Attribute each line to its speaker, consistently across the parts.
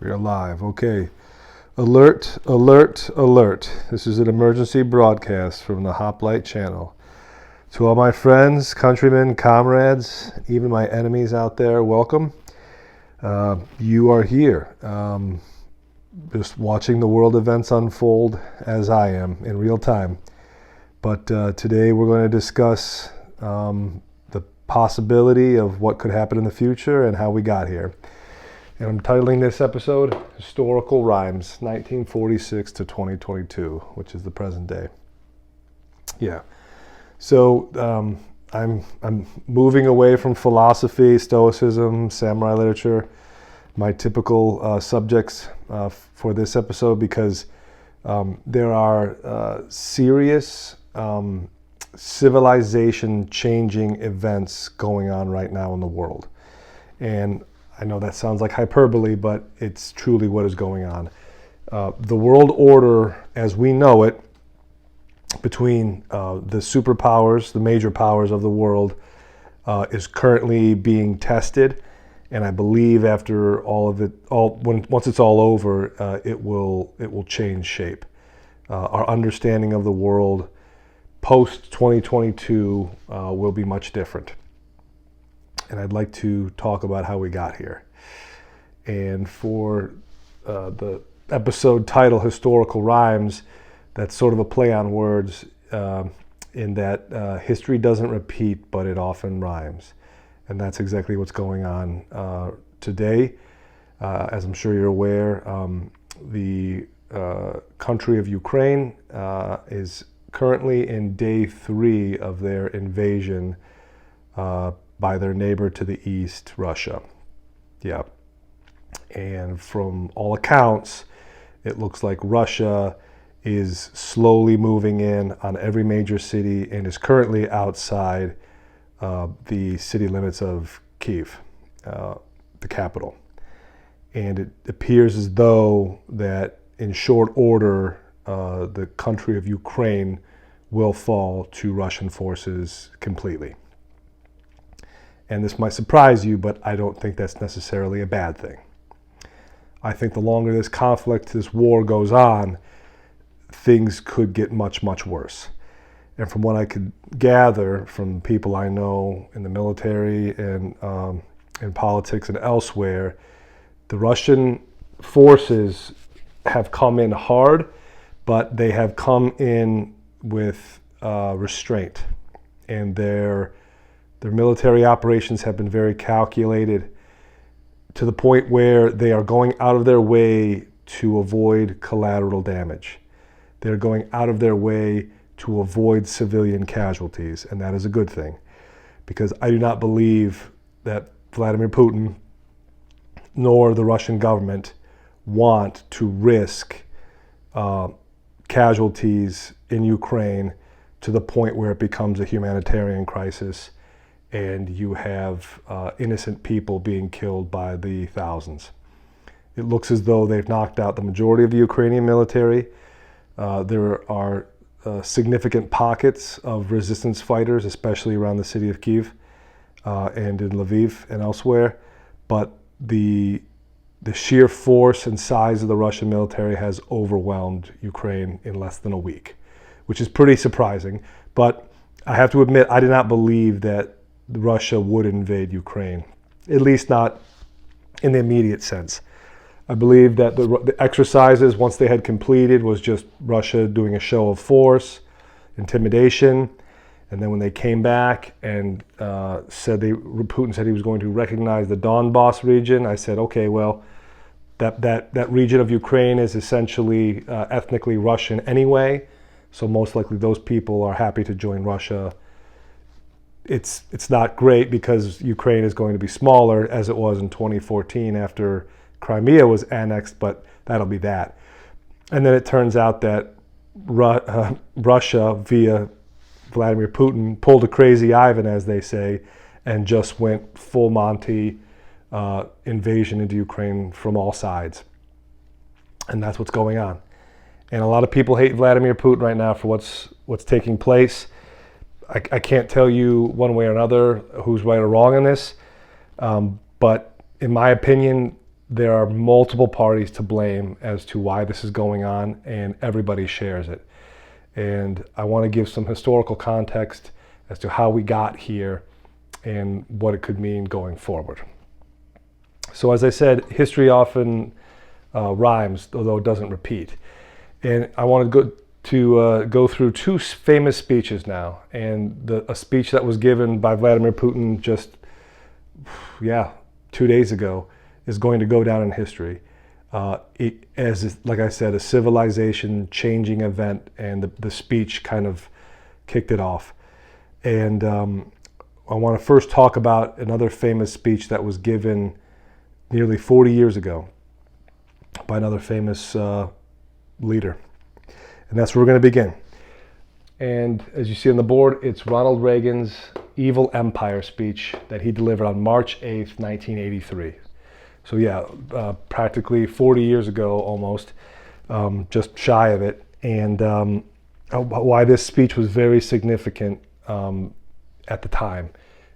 Speaker 1: We are live. Okay. Alert, alert, alert. This is an emergency broadcast from the Hoplite channel. To all my friends, countrymen, comrades, even my enemies out there, welcome. You are here, just watching the world events unfold as I am in real time. But today we're going to discuss the possibility of what could happen in the future and how we got here. And I'm titling this episode, Historical Rhymes, 1946 to 2022, which is the present day. Yeah. So I'm moving away from philosophy, stoicism, samurai literature, my typical subjects for this episode, because there are serious civilization-changing events going on right now in the world. And I know that sounds like hyperbole, but it's truly what is going on. The world order as we know it, between the superpowers, the major powers of the world, is currently being tested. And I believe after all of it, once it's all over, it will change shape. Our understanding of the world post 2022 will be much different. And I'd like to talk about how we got here. And for the episode title, Historical Rhymes, that's sort of a play on words in that history doesn't repeat, but it often rhymes. And that's exactly what's going on today. As I'm sure you're aware, the country of Ukraine is currently in day 3 of their invasion by their neighbor to the east, Russia. Yeah. And from all accounts, it looks like Russia is slowly moving in on every major city and is currently outside the city limits of Kyiv, the capital. And it appears as though that in short order, the country of Ukraine will fall to Russian forces completely. And this might surprise you, but I don't think that's necessarily a bad thing. I think the longer this conflict, this war goes on, things could get much, much worse. And from what I could gather from people I know in the military and in politics and elsewhere, the Russian forces have come in hard, but they have come in with restraint. And their military operations have been very calculated to the point where they are going out of their way to avoid collateral damage. They're going out of their way to avoid civilian casualties, and that is a good thing, because I do not believe that Vladimir Putin nor the Russian government want to risk casualties in Ukraine to the point where it becomes a humanitarian crisis and you have innocent people being killed by the thousands. It looks as though they've knocked out the majority of the Ukrainian military. There are significant pockets of resistance fighters, especially around the city of Kyiv and in Lviv and elsewhere. But the sheer force and size of the Russian military has overwhelmed Ukraine in less than a week, which is pretty surprising. But I have to admit, I did not believe that Russia would invade Ukraine, at least not in the immediate sense. I believe that the exercises, once they had completed, was just Russia doing a show of force, intimidation. And then when they came back and Putin said he was going to recognize the Donbass region, I said, okay, well, that region of Ukraine is essentially ethnically Russian anyway, so most likely those people are happy to join Russia. It's not great because Ukraine is going to be smaller as it was in 2014 after Crimea was annexed, but that'll be that. And then it turns out that Russia, via Vladimir Putin, pulled a crazy Ivan, as they say, and just went full Monty invasion into Ukraine from all sides. And that's what's going on. And a lot of people hate Vladimir Putin right now for what's taking place. I can't tell you one way or another who's right or wrong in this, but in my opinion, there are multiple parties to blame as to why this is going on, and everybody shares it. And I want to give some historical context as to how we got here and what it could mean going forward. So as I said, history often rhymes, although it doesn't repeat. And I want to go through two famous speeches now, and a speech that was given by Vladimir Putin just 2 days ago is going to go down in history as, like I said, a civilization changing event, and the speech kind of kicked it off. And I want to first talk about another famous speech that was given nearly 40 years ago by another famous leader. And that's where we're going to begin. And as you see on the board, it's Ronald Reagan's Evil Empire speech that he delivered on March 8th, 1983. So practically 40 years ago almost, just shy of it. And why this speech was very significant at the time.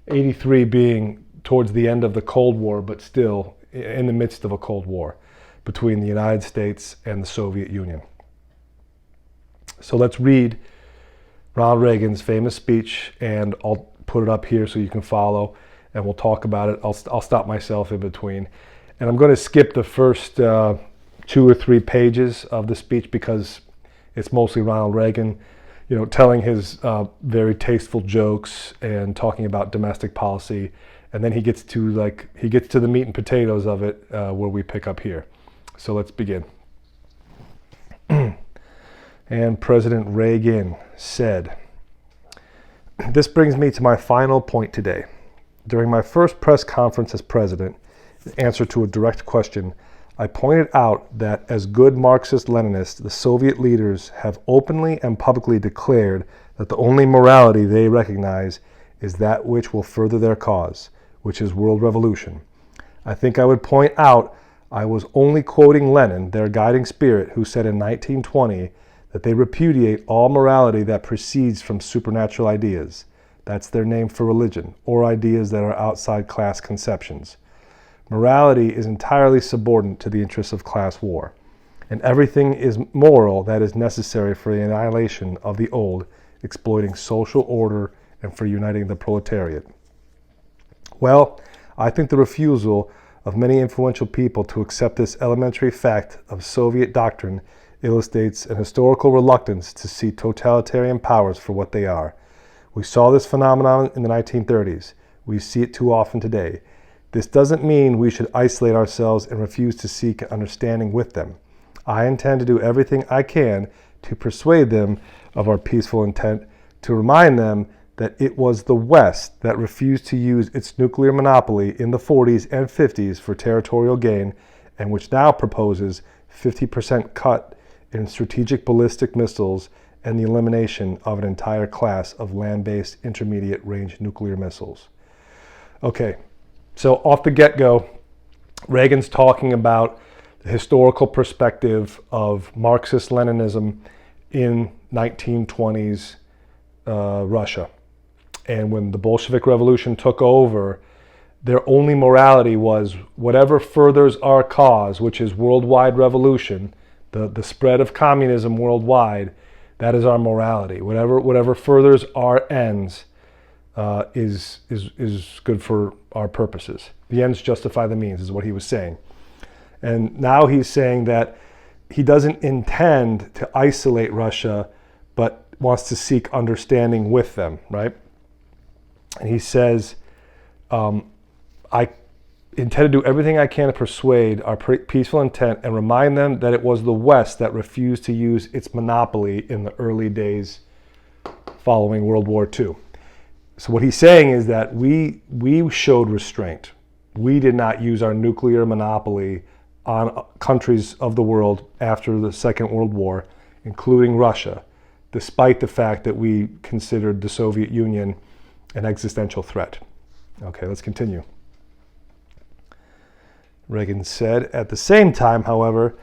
Speaker 1: 83 being towards the end of the Cold War, but still in the midst of a Cold War between the United States and the Soviet Union. So let's read Ronald Reagan's famous speech, and I'll put it up here so you can follow, and we'll talk about it. I'll stop myself in between. And I'm going to skip the first 2 or 3 pages of the speech because it's mostly Ronald Reagan, telling his very tasteful jokes and talking about domestic policy. And then he gets to the meat and potatoes of it where we pick up here. So let's begin. And President Reagan said, "This brings me to my final point today. During my first press conference as president, in answer to a direct question, I pointed out that as good Marxist-Leninists, the Soviet leaders have openly and publicly declared that the only morality they recognize is that which will further their cause, which is world revolution. I think I would point out I was only quoting Lenin, their guiding spirit, who said in 1920 that they repudiate all morality that proceeds from supernatural ideas. That's their name for religion, or ideas that are outside class conceptions. Morality is entirely subordinate to the interests of class war, and everything is moral that is necessary for the annihilation of the old, exploiting social order and for uniting the proletariat. Well, I think the refusal of many influential people to accept this elementary fact of Soviet doctrine illustrates an historical reluctance to see totalitarian powers for what they are. We saw this phenomenon in the 1930s. We see it too often today. This doesn't mean we should isolate ourselves and refuse to seek an understanding with them. I intend to do everything I can to persuade them of our peaceful intent, to remind them that it was the West that refused to use its nuclear monopoly in the 40s and 50s for territorial gain, and which now proposes 50% cut in strategic ballistic missiles and the elimination of an entire class of land-based intermediate-range nuclear missiles." Okay, so off the get-go, Reagan's talking about the historical perspective of Marxist-Leninism in 1920s Russia. And when the Bolshevik Revolution took over, their only morality was whatever furthers our cause, which is worldwide revolution, the spread of communism worldwide, that is our morality. Whatever furthers our ends is good for our purposes. The ends justify the means is what he was saying. And now he's saying that he doesn't intend to isolate Russia, but wants to seek understanding with them, right? And he says, I intend to do everything I can to persuade our peaceful intent and remind them that it was the West that refused to use its monopoly in the early days following World War II. So what he's saying is that we showed restraint. We did not use our nuclear monopoly on countries of the world after the Second World War, including Russia, despite the fact that we considered the Soviet Union an existential threat. Okay, let's continue. Reagan said, "At the same time, however,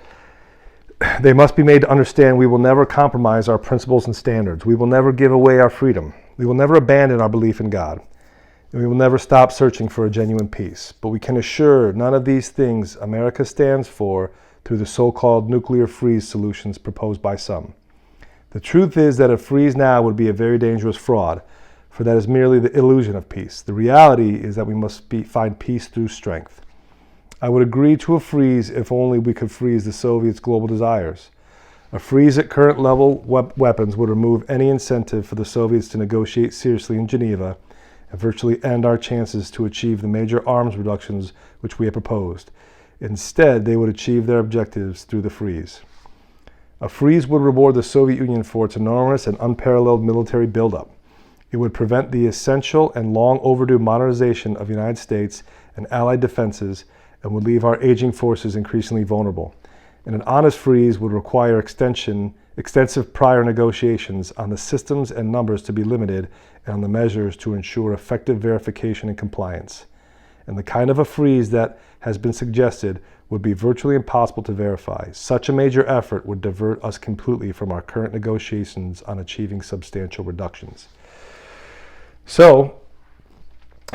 Speaker 1: they must be made to understand we will never compromise our principles and standards. We will never give away our freedom. We will never abandon our belief in God. and we will never stop searching for a genuine peace. But we can assure none of these things America stands for through the so-called nuclear freeze solutions proposed by some. The truth is that a freeze now would be a very dangerous fraud, for that is merely the illusion of peace. The reality is that we must find peace through strength. I would agree to a freeze if only we could freeze the Soviets' global desires. A freeze at current level weapons would remove any incentive for the Soviets to negotiate seriously in Geneva and virtually end our chances to achieve the major arms reductions which we have proposed. Instead, they would achieve their objectives through the freeze. A freeze would reward the Soviet Union for its enormous and unparalleled military buildup. It would prevent the essential and long overdue modernization of the United States and Allied defenses and would leave our aging forces increasingly vulnerable. And an honest freeze would require extensive prior negotiations on the systems and numbers to be limited and on the measures to ensure effective verification and compliance. And the kind of a freeze that has been suggested would be virtually impossible to verify. Such a major effort would divert us completely from our current negotiations on achieving substantial reductions. So,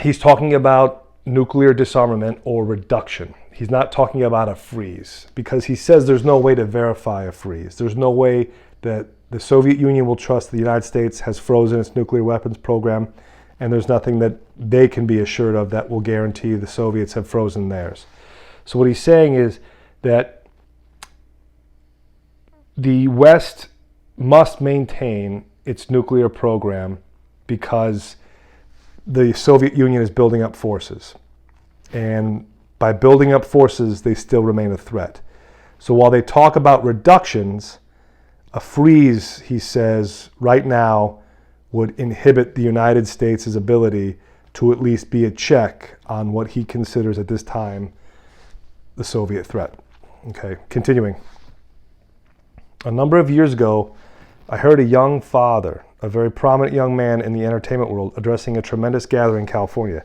Speaker 1: he's talking about nuclear disarmament or reduction. He's not talking about a freeze because he says there's no way to verify a freeze. There's no way that the Soviet Union will trust the United States has frozen its nuclear weapons program, and there's nothing that they can be assured of that will guarantee the Soviets have frozen theirs. So what he's saying is that the West must maintain its nuclear program because the Soviet Union is building up forces. And by building up forces, they still remain a threat. So while they talk about reductions, a freeze, he says, right now would inhibit the United States' ability to at least be a check on what he considers at this time the Soviet threat. Okay, continuing. A number of years ago, I heard a young father, a very prominent young man in the entertainment world, addressing a tremendous gathering in California.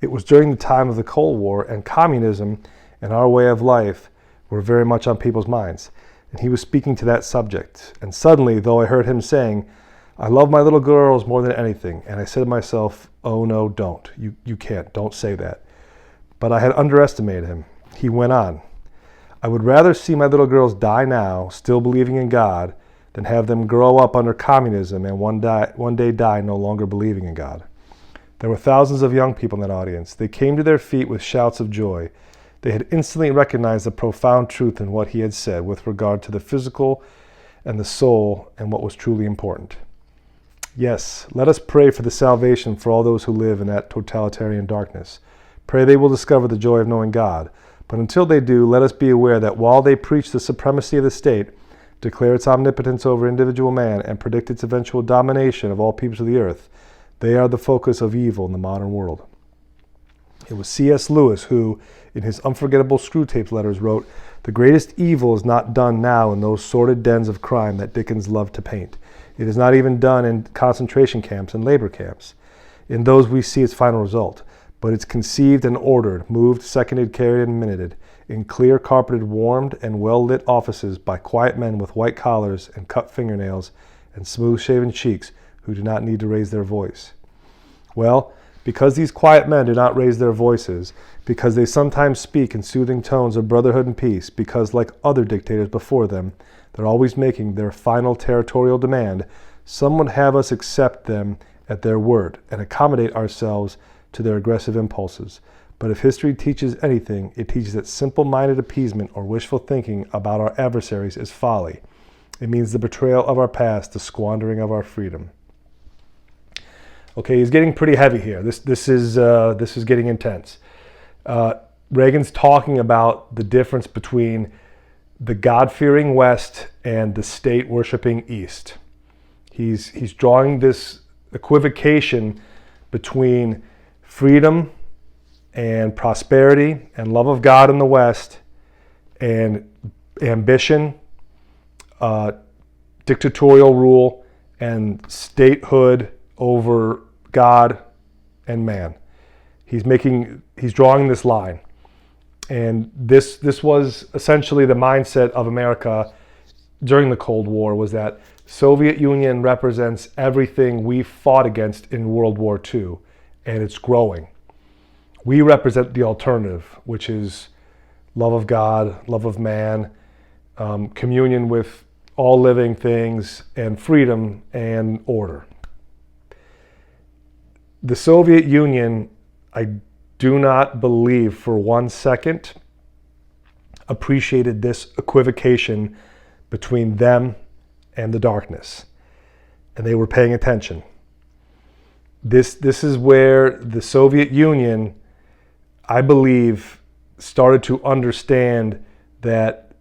Speaker 1: It was during the time of the Cold War, and communism and our way of life were very much on people's minds. And he was speaking to that subject. And suddenly, though I heard him saying, "I love my little girls more than anything," and I said to myself, "Oh no, don't. You can't. Don't say that." But I had underestimated him. He went on, "I would rather see my little girls die now, still believing in God, than have them grow up under communism and one day die no longer believing in God." There were thousands of young people in that audience. They came to their feet with shouts of joy. They had instantly recognized the profound truth in what he had said with regard to the physical and the soul and what was truly important. Yes, let us pray for the salvation for all those who live in that totalitarian darkness. Pray they will discover the joy of knowing God. But until they do, let us be aware that while they preach the supremacy of the state, declare its omnipotence over individual man, and predict its eventual domination of all peoples of the earth, they are the focus of evil in the modern world. It was C.S. Lewis who, in his unforgettable Screwtape letters, wrote, "The greatest evil is not done now in those sordid dens of crime that Dickens loved to paint. It is not even done in concentration camps and labor camps. In those we see its final result. But it's conceived and ordered, moved, seconded, carried, and minuted, in clear, carpeted, warmed, and well-lit offices by quiet men with white collars and cut fingernails and smooth-shaven cheeks who do not need to raise their voice." Well, because these quiet men do not raise their voices, because they sometimes speak in soothing tones of brotherhood and peace, because, like other dictators before them, they're always making their final territorial demand, some would have us accept them at their word and accommodate ourselves to their aggressive impulses. But if history teaches anything, it teaches that simple-minded appeasement or wishful thinking about our adversaries is folly. It means the betrayal of our past, the squandering of our freedom. Okay, he's getting pretty heavy here. This is getting intense. Reagan's talking about the difference between the God-fearing West and the state-worshiping East. He's drawing this equivocation between freedom and prosperity and love of God in the West and ambition, dictatorial rule, and statehood over God and man. He's drawing this line. And this was essentially the mindset of America during the Cold War, was that Soviet Union represents everything we fought against in World War II. and it's growing. We represent the alternative, which is love of God, love of man, communion with all living things, and freedom and order. The Soviet Union, I do not believe for 1 second, appreciated this equivocation between them and the darkness. And they were paying attention. This is where the Soviet Union, I believe, started to understand that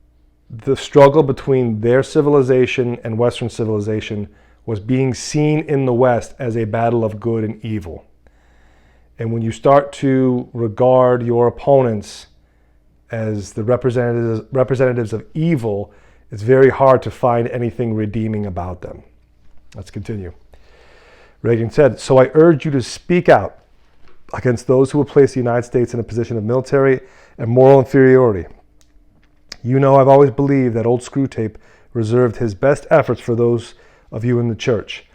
Speaker 1: the struggle between their civilization and Western civilization was being seen in the West as a battle of good and evil. And when you start to regard your opponents as the representatives of evil, it's very hard to find anything redeeming about them. Let's continue. Reagan said, "So I urge you to speak out against those who will place the United States in a position of military and moral inferiority. You know I've always believed that old Screwtape reserved his best efforts for those of you in the church.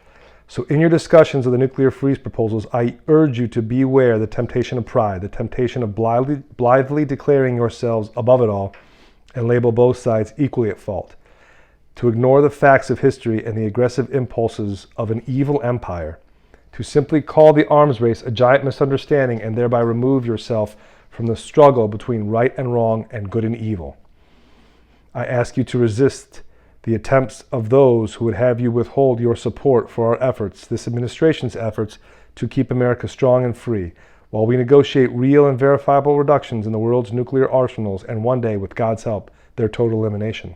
Speaker 1: So in your discussions of the nuclear freeze proposals, I urge you to beware the temptation of pride, the temptation of blithely declaring yourselves above it all and label both sides equally at fault. To ignore the facts of history and the aggressive impulses of an evil empire. To simply call the arms race a giant misunderstanding and thereby remove yourself from the struggle between right and wrong and good and evil. I ask you to resist the attempts of those who would have you withhold your support for our efforts, this administration's efforts, to keep America strong and free, while we negotiate real and verifiable reductions in the world's nuclear arsenals and one day, with God's help, their total elimination.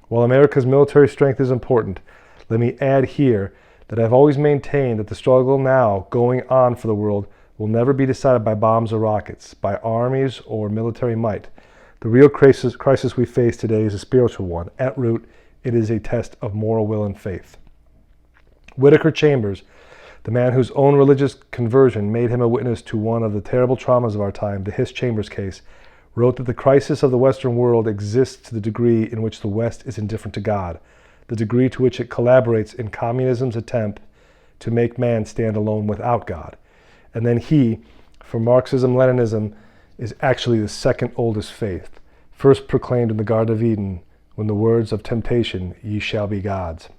Speaker 1: While America's military strength is important, let me add here that I've always maintained that the struggle now going on for the world will never be decided by bombs or rockets, by armies or military might. The real crisis we face today is a spiritual one. At root, it is a test of moral will and faith." Whittaker Chambers, the man whose own religious conversion made him a witness to one of the terrible traumas of our time, the Hiss Chambers case, wrote that the crisis of the Western world exists to the degree in which the West is indifferent to God, the degree to which it collaborates in communism's attempt to make man stand alone without God. And then he, for Marxism-Leninism, is actually the second oldest faith, first proclaimed in the Garden of Eden when the words of temptation, "Ye shall be gods."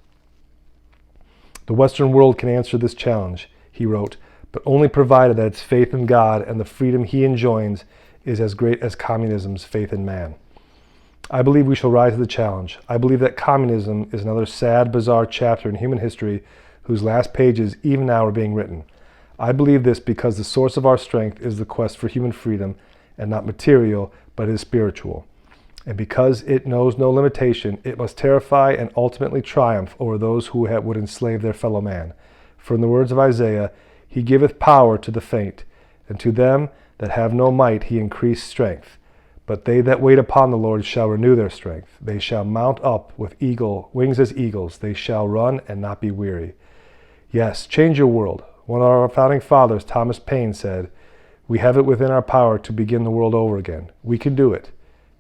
Speaker 1: The Western world can answer this challenge, he wrote, but only provided that its faith in God and the freedom he enjoins is as great as communism's faith in man. I believe we shall rise to the challenge. I believe that communism is another sad, bizarre chapter in human history whose last pages even now are being written. I believe this because the source of our strength is the quest for human freedom, and not material, but is spiritual. And because it knows no limitation, it must terrify and ultimately triumph over those who would enslave their fellow man. For in the words of Isaiah, "He giveth power to the faint, and to them that have no might he increased strength. But they that wait upon the Lord shall renew their strength. They shall mount up with wings as eagles. They shall run and not be weary." Yes, change your world. One of our founding fathers, Thomas Paine, said, "We have it within our power to begin the world over again. We can do it,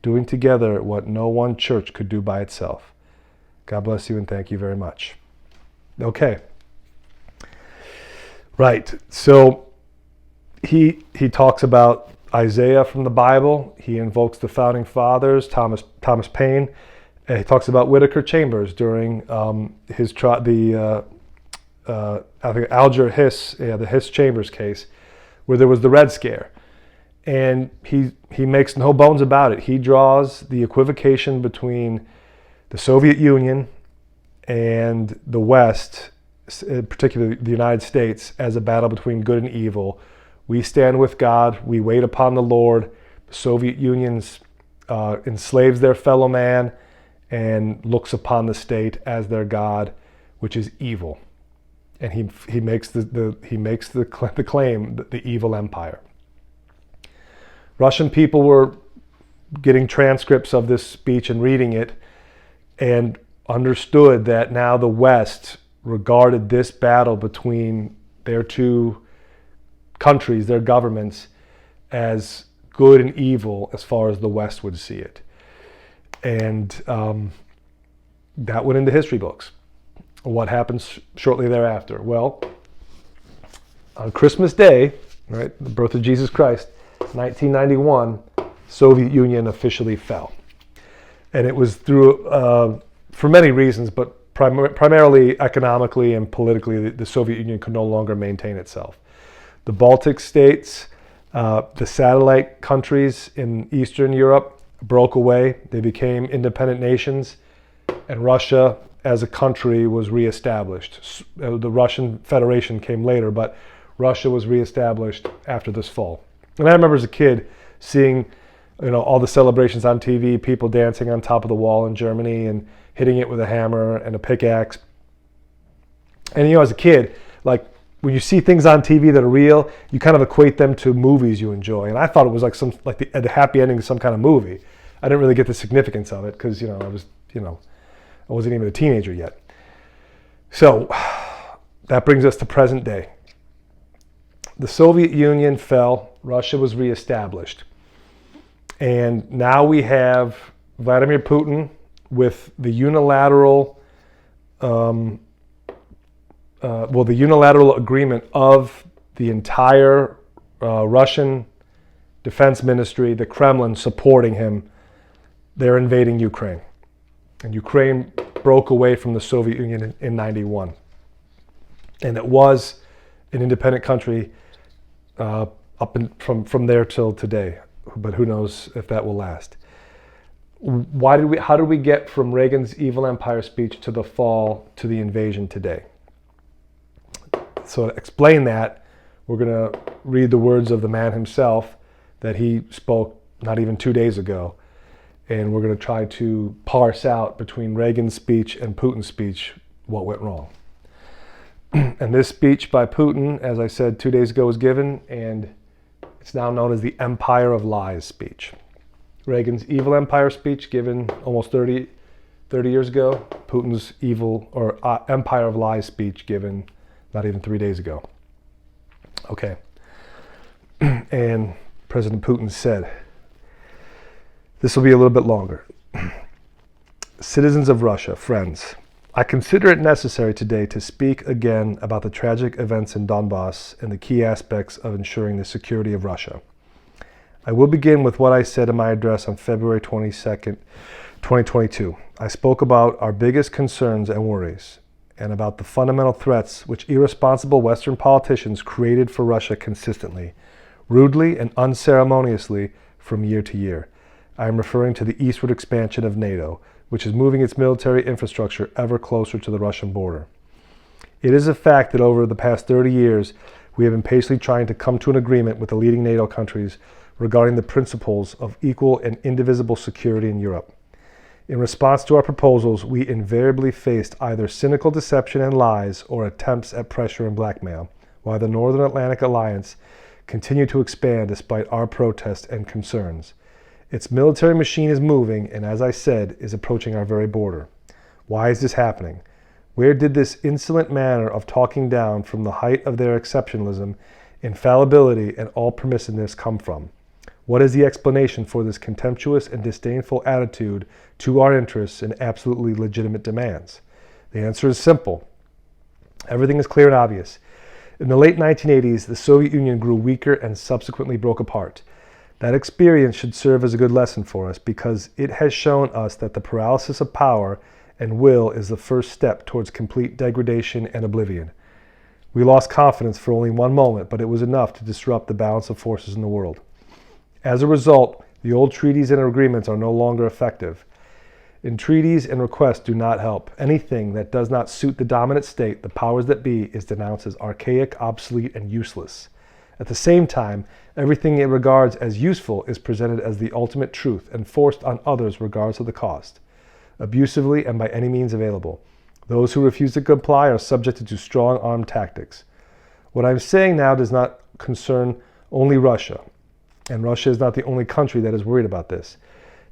Speaker 1: doing together what no one church could do by itself." God bless you and thank you very much. Okay. Right. So he talks about Isaiah from the Bible. He invokes the founding fathers, Thomas Paine. And he talks about Whittaker Chambers during I think Alger Hiss, the Hiss Chambers case, where there was the Red Scare. And he makes no bones about it. He draws the equivocation between the Soviet Union and the West, particularly the United States, as a battle between good and evil. We stand with God. We wait upon the Lord. The Soviet Union enslaves their fellow man and looks upon the state as their God, which is evil. And he makes the claim that the evil empire. Russian people were getting transcripts of this speech and reading it, and understood that now the West regarded this battle between their two countries, their governments, as good and evil as far as the West would see it. And that went into history books. What happens shortly thereafter? Well, on Christmas Day, right, the birth of Jesus Christ, 1991, Soviet Union officially fell. And it was through, for many reasons, but primarily economically and politically, the Soviet Union could no longer maintain itself. The Baltic states, the satellite countries in Eastern Europe broke away. They became independent nations, and Russia as a country was reestablished. The Russian Federation came later, but Russia was reestablished after this fall. And I remember as a kid seeing, all the celebrations on TV, people dancing on top of the wall in Germany and hitting it with a hammer and a pickaxe. And as a kid, like when you see things on TV that are real, you kind of equate them to movies you enjoy. And I thought it was like the happy ending of some kind of movie. I didn't really get the significance of it because I wasn't even a teenager yet. So that brings us to present day. The Soviet Union fell. Russia was reestablished. And now we have Vladimir Putin with the unilateral agreement of the entire Russian Defense Ministry, the Kremlin supporting him. They're invading Ukraine. And Ukraine broke away from the Soviet Union in 91. And it was an independent country from there till today. But who knows if that will last. How did we get from Reagan's evil empire speech to the fall to the invasion today? So to explain that, we're going to read the words of the man himself that he spoke not even 2 days ago. And we're going to try to parse out between Reagan's speech and Putin's speech what went wrong. And this speech by Putin, as I said 2 days ago, was given, and it's now known as the Empire of Lies speech. Reagan's evil empire speech given almost 30 years ago. Putin's evil or Empire of Lies speech given not even 3 days ago. Okay. And President Putin said, this will be a little bit longer. Citizens of Russia, friends, I consider it necessary today to speak again about the tragic events in Donbass and the key aspects of ensuring the security of Russia. I will begin with what I said in my address on February 22nd, 2022. I spoke about our biggest concerns and worries, and about the fundamental threats which irresponsible Western politicians created for Russia consistently, rudely and unceremoniously from year to year. I am referring to the eastward expansion of NATO, which is moving its military infrastructure ever closer to the Russian border. It is a fact that over the past 30 years, we have been patiently trying to come to an agreement with the leading NATO countries regarding the principles of equal and indivisible security in Europe. In response to our proposals, we invariably faced either cynical deception and lies or attempts at pressure and blackmail, while the Northern Atlantic Alliance continued to expand despite our protests and concerns. Its military machine is moving and, as I said, is approaching our very border. Why is this happening? Where did this insolent manner of talking down from the height of their exceptionalism, infallibility, and all permissiveness come from? What is the explanation for this contemptuous and disdainful attitude to our interests and absolutely legitimate demands? The answer is simple. Everything is clear and obvious. In the late 1980s, the Soviet Union grew weaker and subsequently broke apart. That experience should serve as a good lesson for us because it has shown us that the paralysis of power and will is the first step towards complete degradation and oblivion. We lost confidence for only one moment, but it was enough to disrupt the balance of forces in the world. As a result, the old treaties and agreements are no longer effective. Entreaties and requests do not help. Anything that does not suit the dominant state, the powers that be, is denounced as archaic, obsolete, and useless. At the same time, everything it regards as useful is presented as the ultimate truth and forced on others regardless of the cost, abusively and by any means available. Those who refuse to comply are subjected to strong armed tactics. What I'm saying now does not concern only Russia, and Russia is not the only country that is worried about this.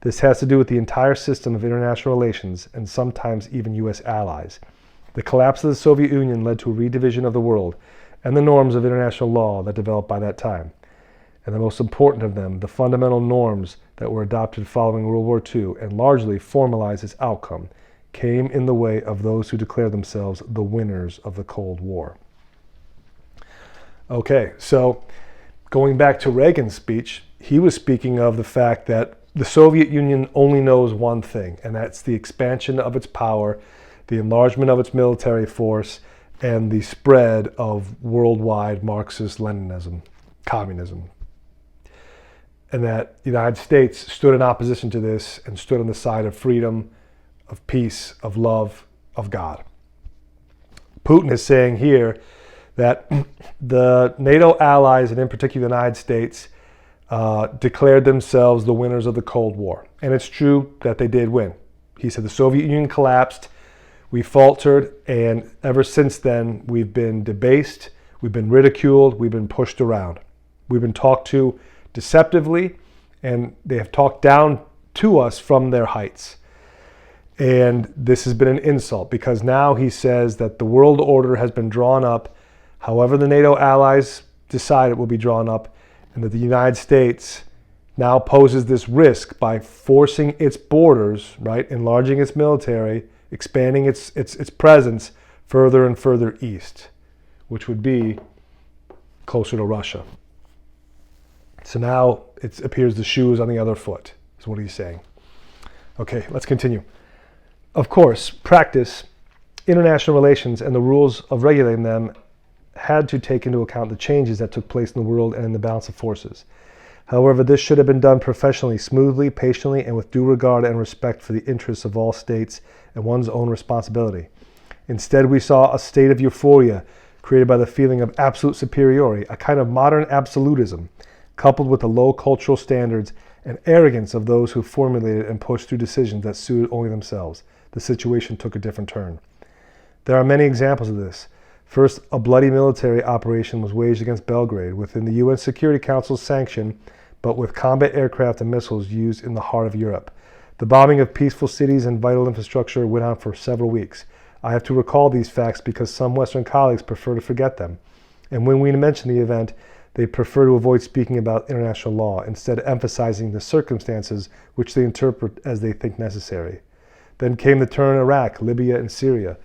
Speaker 1: This has to do with the entire system of international relations and sometimes even U.S. allies. The collapse of the Soviet Union led to a redivision of the world and the norms of international law that developed by that time. And the most important of them, the fundamental norms that were adopted following World War II and largely formalized its outcome, came in the way of those who declare themselves the winners of the Cold War. Okay, so going back to Reagan's speech, he was speaking of the fact that the Soviet Union only knows one thing, and that's the expansion of its power, the enlargement of its military force, and the spread of worldwide Marxist-Leninism, communism. And that the United States stood in opposition to this and stood on the side of freedom, of peace, of love, of God. Putin is saying here that the NATO allies, and in particular the United States, declared themselves the winners of the Cold War. And it's true that they did win. He said the Soviet Union collapsed, we faltered, and ever since then we've been debased, we've been ridiculed, we've been pushed around. We've been talked to deceptively, and they have talked down to us from their heights. And this has been an insult, because now he says that the world order has been drawn up however the NATO allies decide it will be drawn up, and that the United States now poses this risk by forcing its borders, right, enlarging its military, expanding its presence further and further east, which would be closer to Russia. So now it appears the shoe is on the other foot, is what he's saying. Okay, let's continue. Of course, practice, international relations, and the rules of regulating them had to take into account the changes that took place in the world and in the balance of forces. However, this should have been done professionally, smoothly, patiently, and with due regard and respect for the interests of all states and one's own responsibility. Instead, we saw a state of euphoria created by the feeling of absolute superiority, a kind of modern absolutism, coupled with the low cultural standards and arrogance of those who formulated and pushed through decisions that suited only themselves. The situation took a different turn. There are many examples of this. First, a bloody military operation was waged against Belgrade within the UN Security Council's sanction, but with combat aircraft and missiles used in the heart of Europe. The bombing of peaceful cities and vital infrastructure went on for several weeks. I have to recall these facts because some Western colleagues prefer to forget them. And when we mention the event, they prefer to avoid speaking about international law, instead emphasizing the circumstances which they interpret as they think necessary. Then came the turn in Iraq, Libya, and Syria.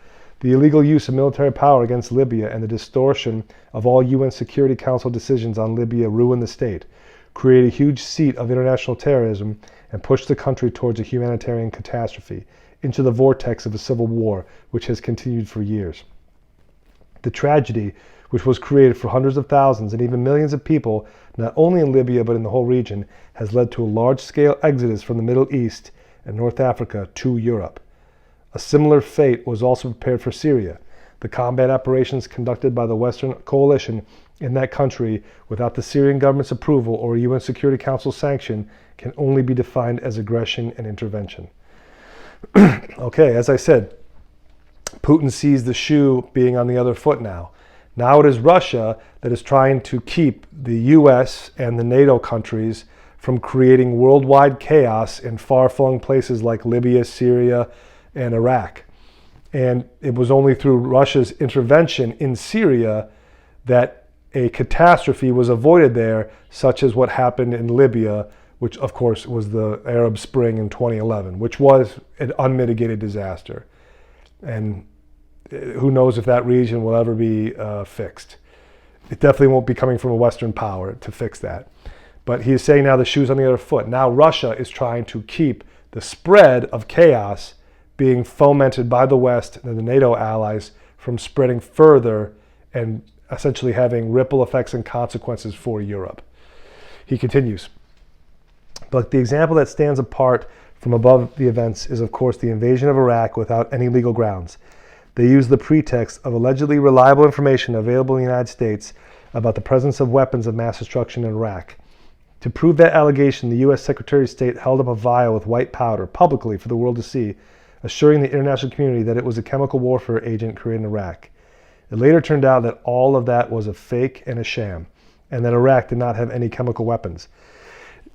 Speaker 1: The illegal use of military power against Libya and the distortion of all UN Security Council decisions on Libya ruined the state, created a huge seat of international terrorism, and pushed the country towards a humanitarian catastrophe, into the vortex of a civil war, which has continued for years. The tragedy, which was created for hundreds of thousands and even millions of people, not only in Libya but in the whole region, has led to a large-scale exodus from the Middle East and North Africa to Europe. A similar fate was also prepared for Syria. The combat operations conducted by the Western coalition in that country without the Syrian government's approval or UN Security Council sanction can only be defined as aggression and intervention. Okay, as I said, Putin sees the shoe being on the other foot now. Now it is Russia that is trying to keep the US and the NATO countries from creating worldwide chaos in far-flung places like Libya, Syria, and Iraq. And it was only through Russia's intervention in Syria that a catastrophe was avoided there, such as what happened in Libya, which of course was the Arab Spring in 2011, which was an unmitigated disaster. And who knows if that region will ever be fixed. It definitely won't be coming from a Western power to fix that. But he is saying now the shoe's on the other foot. Now Russia is trying to keep the spread of chaos being fomented by the West and the NATO allies from spreading further and essentially having ripple effects and consequences for Europe. He continues, but the example that stands apart from above the events is of course the invasion of Iraq without any legal grounds. They used the pretext of allegedly reliable information available in the United States about the presence of weapons of mass destruction in Iraq. To prove that allegation, the U.S. Secretary of State held up a vial with white powder publicly for the world to see, assuring the international community that it was a chemical warfare agent created in Iraq. It later turned out that all of that was a fake and a sham, and that Iraq did not have any chemical weapons.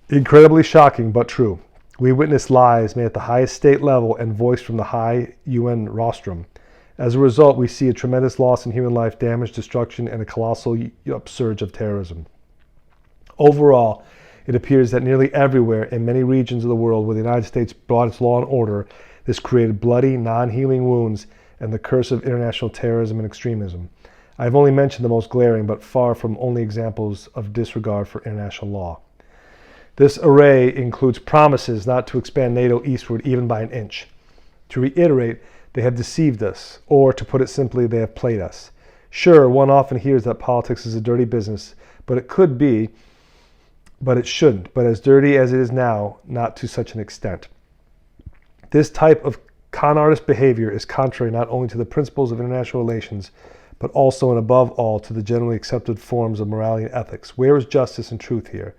Speaker 1: Incredibly shocking, but true. We witnessed lies made at the highest state level and voiced from the high UN rostrum. As a result, we see a tremendous loss in human life, damage, destruction, and a colossal upsurge of terrorism. Overall, it appears that nearly everywhere in many regions of the world where the United States brought its law and order, this created bloody, non-healing wounds and the curse of international terrorism and extremism. I've only mentioned the most glaring, but far from only examples of disregard for international law. This array includes promises not to expand NATO eastward even by an inch. To reiterate, they have deceived us, or to put it simply, they have played us. Sure, one often hears that politics is a dirty business, but it could be, but it shouldn't. But as dirty as it is now, not to such an extent. This type of con artist behavior is contrary not only to the principles of international relations, but also and above all to the generally accepted forms of morality and ethics. Where is justice and truth here?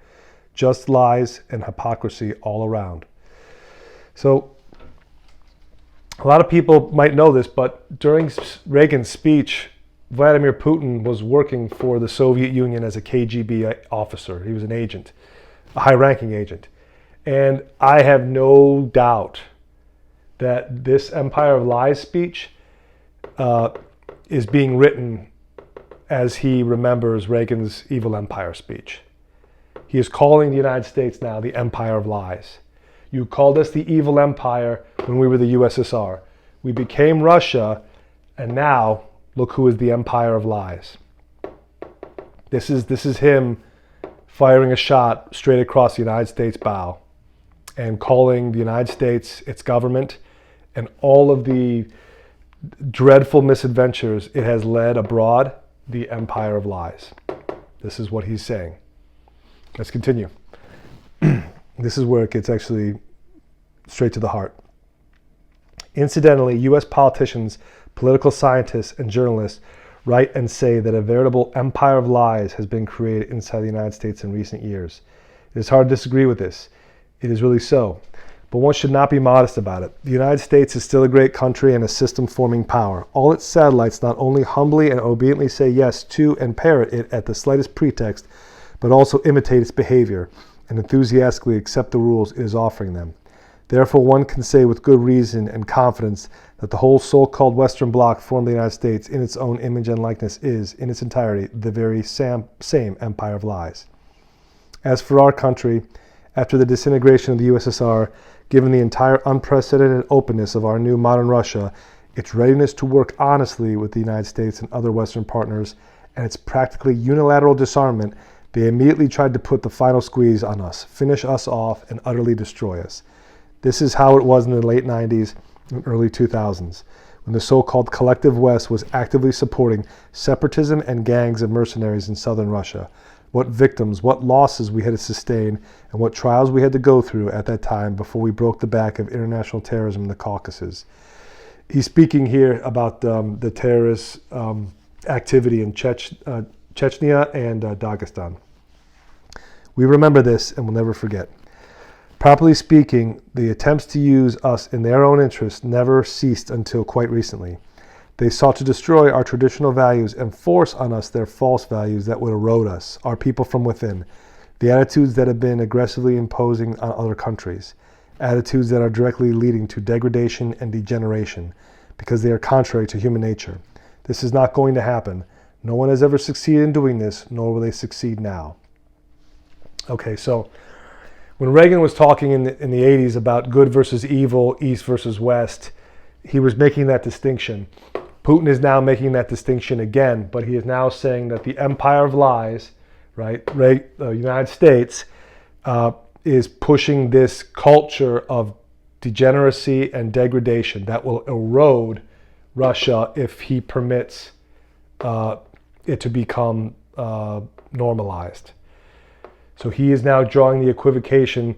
Speaker 1: Just lies and hypocrisy all around. So, a lot of people might know this, but during Reagan's speech, Vladimir Putin was working for the Soviet Union as a KGB officer. He was an agent, a high-ranking agent. And I have no doubt that this Empire of Lies speech is being written as he remembers Reagan's Evil Empire speech. He is calling the United States now the Empire of Lies. You called us the Evil Empire when we were the USSR. We became Russia, and now look who is the Empire of Lies. This is him firing a shot straight across the United States bow and calling the United States, its government, and all of the dreadful misadventures it has led abroad, the Empire of Lies. This is what he's saying. Let's continue. This is where it gets actually straight to the heart. Incidentally, U.S. politicians, political scientists, and journalists write and say that a veritable empire of lies has been created inside the United States in recent years. It is hard to disagree with this. It is really so. But one should not be modest about it. The United States is still a great country and a system-forming power. All its satellites not only humbly and obediently say yes to and parrot it at the slightest pretext, but also imitate its behavior and enthusiastically accept the rules it is offering them. Therefore, one can say with good reason and confidence that the whole so-called Western Bloc formed the United States in its own image and likeness is, in its entirety, the very same empire of lies. As for our country, after the disintegration of the USSR, given the entire unprecedented openness of our new modern Russia, its readiness to work honestly with the United States and other Western partners, and its practically unilateral disarmament, they immediately tried to put the final squeeze on us, finish us off, and utterly destroy us. This is how it was in the late 90s and early 2000s, when the so-called collective West was actively supporting separatism and gangs of mercenaries in southern Russia. What victims, what losses we had to sustain, and what trials we had to go through at that time before we broke the back of international terrorism in the Caucasus. He's speaking here about the terrorist activity in Chechnya and Dagestan. We remember this and will never forget. Properly speaking, the attempts to use us in their own interests never ceased until quite recently. They sought to destroy our traditional values and force on us their false values that would erode us, our people from within, the attitudes that have been aggressively imposing on other countries, attitudes that are directly leading to degradation and degeneration, because they are contrary to human nature. This is not going to happen. No one has ever succeeded in doing this, nor will they succeed now. Okay, so when Reagan was talking in the 80s about good versus evil, East versus West, he was making that distinction. Putin is now making that distinction again, but he is now saying that the empire of lies, right, the United States, is pushing this culture of degeneracy and degradation that will erode Russia if he permits it to become normalized. So he is now drawing the equivocation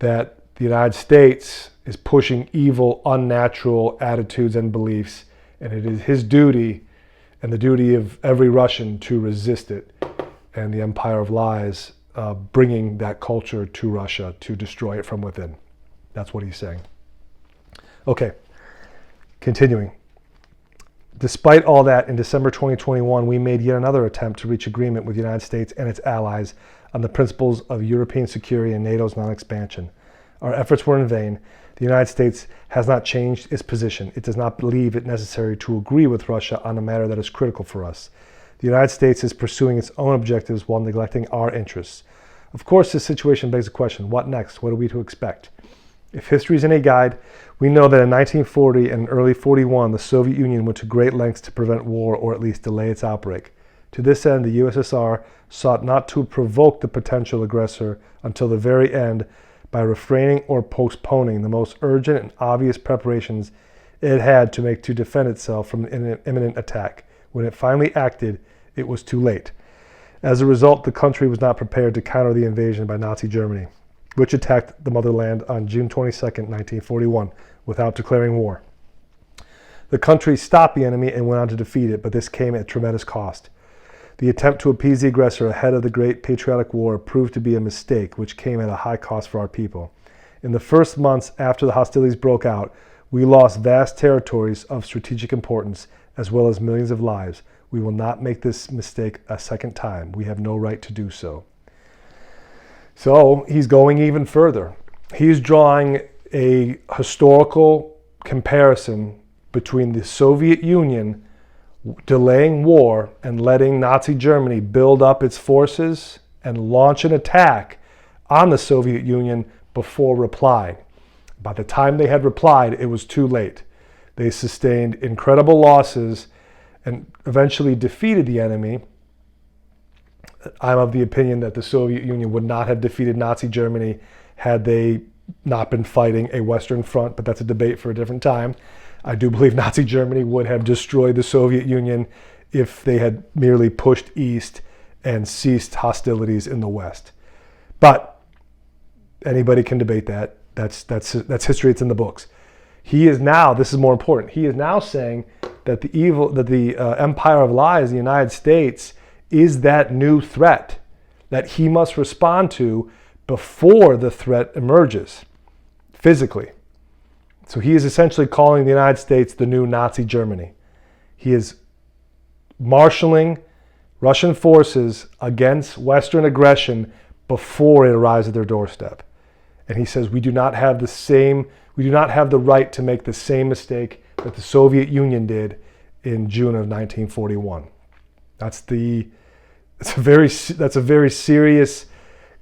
Speaker 1: that the United States is pushing evil, unnatural attitudes and beliefs, and it is his duty and the duty of every Russian to resist it, and the empire of lies bringing that culture to Russia to destroy it from within. That's what he's saying. Okay, continuing. Despite all that, in December 2021, we made yet another attempt to reach agreement with the United States and its allies on the principles of European security and NATO's non-expansion. Our efforts were in vain. The United States has not changed its position. It does not believe it necessary to agree with Russia on a matter that is critical for us. The United States is pursuing its own objectives while neglecting our interests. Of course, this situation begs the question, what next? What are we to expect? If history is any guide, we know that in 1940 and early 41, the Soviet Union went to great lengths to prevent war or at least delay its outbreak. To this end, the USSR sought not to provoke the potential aggressor until the very end by refraining or postponing the most urgent and obvious preparations it had to make to defend itself from an imminent attack. When it finally acted, it was too late. As a result, the country was not prepared to counter the invasion by Nazi Germany, which attacked the motherland on June 22, 1941, without declaring war. The country stopped the enemy and went on to defeat it, but this came at tremendous cost. The attempt to appease the aggressor ahead of the Great Patriotic War proved to be a mistake, which came at a high cost for our people. In the first months after the hostilities broke out, we lost vast territories of strategic importance, as well as millions of lives. We will not make this mistake a second time. We have no right to do so. So he's going even further. He's drawing a historical comparison between the Soviet Union delaying war and letting Nazi Germany build up its forces and launch an attack on the Soviet Union before replying. By the time they had replied, it was too late. They sustained incredible losses and eventually defeated the enemy. I'm of the opinion that the Soviet Union would not have defeated Nazi Germany had they not been fighting a Western front, but that's a debate for a different time. I do believe Nazi Germany would have destroyed the Soviet Union if they had merely pushed east and ceased hostilities in the West. But anybody can debate that. That's history. It's in the books. He is now, this is more important, he is now saying that the empire of lies, the United States, is that new threat that he must respond to before the threat emerges physically. So he is essentially calling the United States the new Nazi Germany. He is marshaling Russian forces against Western aggression before it arrives at their doorstep. And he says we do not have the right to make the same mistake that the Soviet Union did in June of 1941. That's a very serious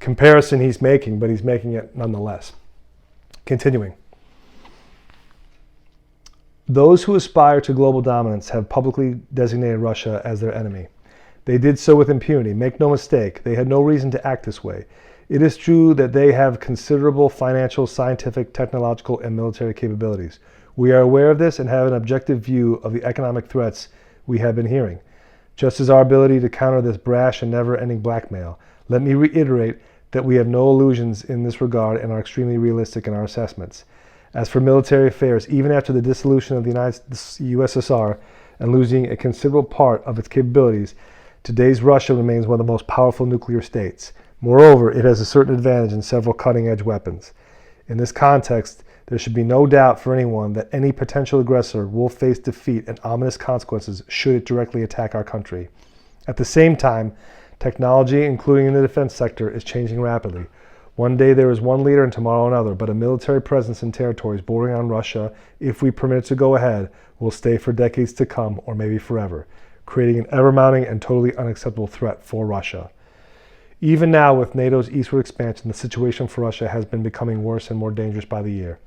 Speaker 1: comparison he's making, but he's making it nonetheless. Continuing. Those who aspire to global dominance have publicly designated Russia as their enemy. They did so with impunity. Make no mistake, they had no reason to act this way. It is true that they have considerable financial, scientific, technological, and military capabilities. We are aware of this and have an objective view of the economic threats we have been hearing, just as our ability to counter this brash and never-ending blackmail. Let me reiterate that we have no illusions in this regard and are extremely realistic in our assessments. As for military affairs, even after the dissolution of the USSR and losing a considerable part of its capabilities, today's Russia remains one of the most powerful nuclear states. Moreover, it has a certain advantage in several cutting-edge weapons. In this context, there should be no doubt for anyone that any potential aggressor will face defeat and ominous consequences should it directly attack our country. At the same time, technology, including in the defense sector, is changing rapidly. One day there is one leader and tomorrow another, but a military presence in territories bordering on Russia, if we permit it to go ahead, will stay for decades to come, or maybe forever, creating an ever-mounting and totally unacceptable threat for Russia. Even now, with NATO's eastward expansion, the situation for Russia has been becoming worse and more dangerous by the year.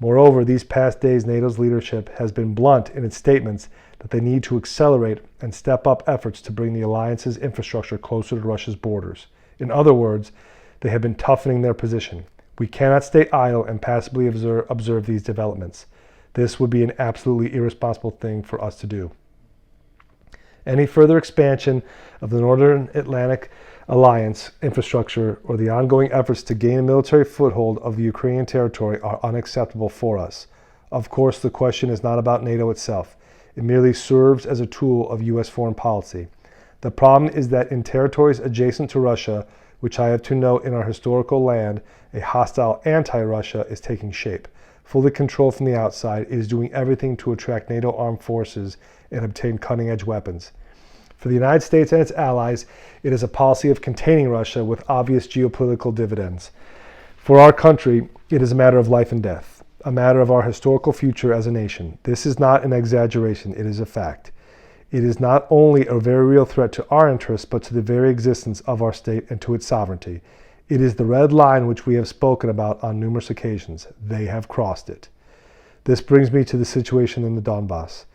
Speaker 1: Moreover, these past days, NATO's leadership has been blunt in its statements that they need to accelerate and step up efforts to bring the alliance's infrastructure closer to Russia's borders. In other words, they have been toughening their position. We cannot stay idle and passively observe these developments. This would be an absolutely irresponsible thing for us to do. Any further expansion of the Northern Atlantic Alliance infrastructure or the ongoing efforts to gain a military foothold of the Ukrainian territory are unacceptable for us. Of course, the question is not about NATO itself. It merely serves as a tool of U.S. foreign policy. The problem is that in territories adjacent to Russia, which I have to note in our historical land, a hostile anti-Russia is taking shape. Fully controlled from the outside, it is doing everything to attract NATO armed forces and obtain cutting-edge weapons. For the United States and its allies, it is a policy of containing Russia with obvious geopolitical dividends. For our country, it is a matter of life and death, a matter of our historical future as a nation. This is not an exaggeration, it is a fact. It is not only a very real threat to our interests, but to the very existence of our state and to its sovereignty. It is the red line which we have spoken about on numerous occasions. They have crossed it. This brings me to the situation in the Donbass.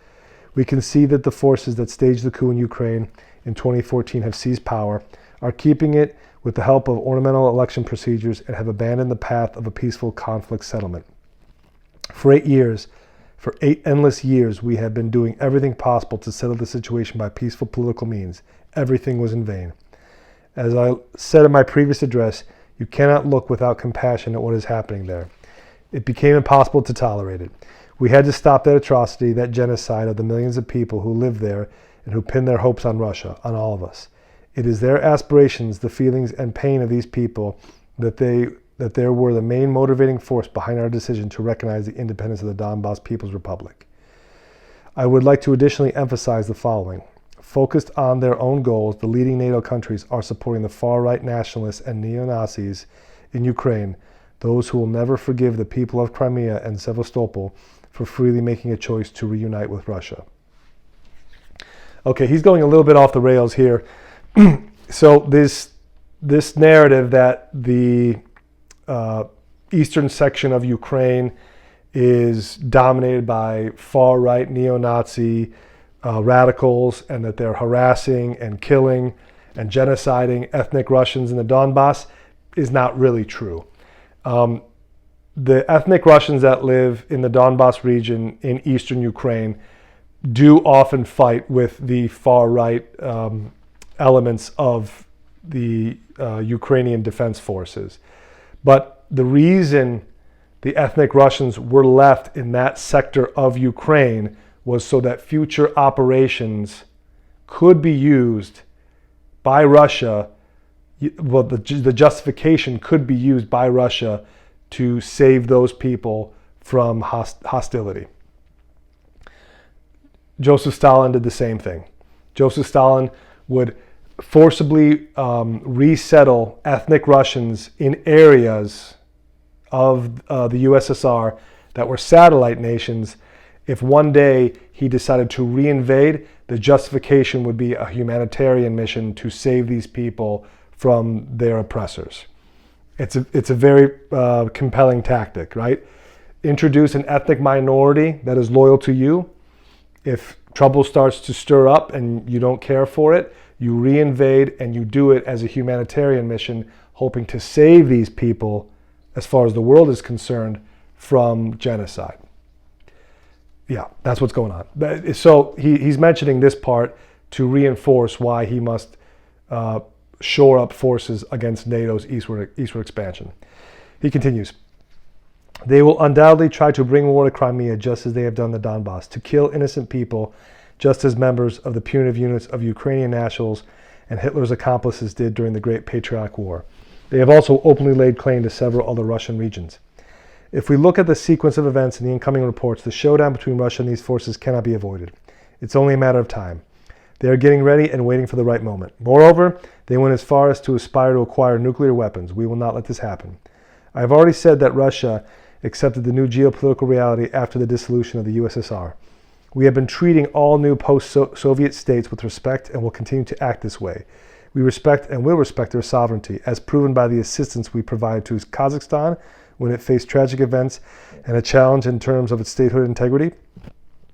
Speaker 1: We can see that the forces that staged the coup in Ukraine in 2014 have seized power, are keeping it with the help of ornamental election procedures, and have abandoned the path of a peaceful conflict settlement. For 8 endless years, we have been doing everything possible to settle the situation by peaceful political means. Everything was in vain. As I said in my previous address, you cannot look without compassion at what is happening there. It became impossible to tolerate it. We had to stop that atrocity, that genocide of the millions of people who live there and who pin their hopes on Russia, on all of us. It is their aspirations, the feelings and pain of these people that there were the main motivating force behind our decision to recognize the independence of the Donbass People's Republic. I would like to additionally emphasize the following. Focused on their own goals, the leading NATO countries are supporting the far-right nationalists and neo-Nazis in Ukraine, those who will never forgive the people of Crimea and Sevastopol for freely making a choice to reunite with Russia. Okay, he's going a little bit off the rails here. So this narrative that the eastern section of Ukraine is dominated by far-right neo-Nazi radicals, and that they're harassing and killing and genociding ethnic Russians in the Donbass is not really true. The ethnic Russians that live in the Donbass region in eastern Ukraine do often fight with the far-right elements of the Ukrainian Defense Forces. But the reason the ethnic Russians were left in that sector of Ukraine was so that future operations could be used by Russia. Well, the justification could be used by Russia to save those people from hostility. Joseph Stalin did the same thing. Joseph Stalin would forcibly resettle ethnic Russians in areas of the USSR that were satellite nations. If one day he decided to reinvade, the justification would be a humanitarian mission to save these people from their oppressors. It's a very compelling tactic, right? Introduce an ethnic minority that is loyal to you. If trouble starts to stir up and you don't care for it, you reinvade, and you do it as a humanitarian mission, hoping to save these people, as far as the world is concerned, from genocide. Yeah, that's what's going on. So he's mentioning this part to reinforce why he must shore up forces against NATO's eastward expansion. He continues, they will undoubtedly try to bring war to Crimea just as they have done the Donbass, to kill innocent people just as members of the punitive units of Ukrainian nationals and Hitler's accomplices did during the Great Patriotic War. They have also openly laid claim to several other Russian regions. If we look at the sequence of events in the incoming reports, the showdown between Russia and these forces cannot be avoided. It's only a matter of time. They are getting ready and waiting for the right moment. Moreover, they went as far as to aspire to acquire nuclear weapons. We will not let this happen. I have already said that Russia accepted the new geopolitical reality after the dissolution of the USSR. We have been treating all new post-Soviet states with respect and will continue to act this way. We respect and will respect their sovereignty, as proven by the assistance we provided to Kazakhstan when it faced tragic events and a challenge in terms of its statehood integrity.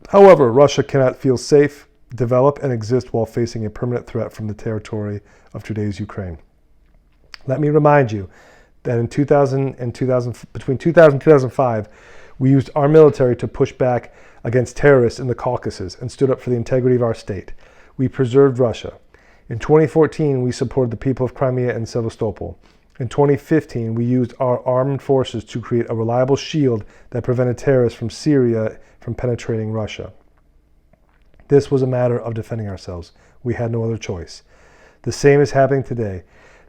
Speaker 1: However, Russia cannot feel safe, develop, and exist while facing a permanent threat from the territory of today's Ukraine. Let me remind you that in between 2000 and 2005, we used our military to push back against terrorists in the Caucasus and stood up for the integrity of our state. We preserved Russia. In 2014, we supported the people of Crimea and Sevastopol. In 2015, we used our armed forces to create a reliable shield that prevented terrorists from Syria from penetrating Russia. This was a matter of defending ourselves. We had no other choice. The same is happening today.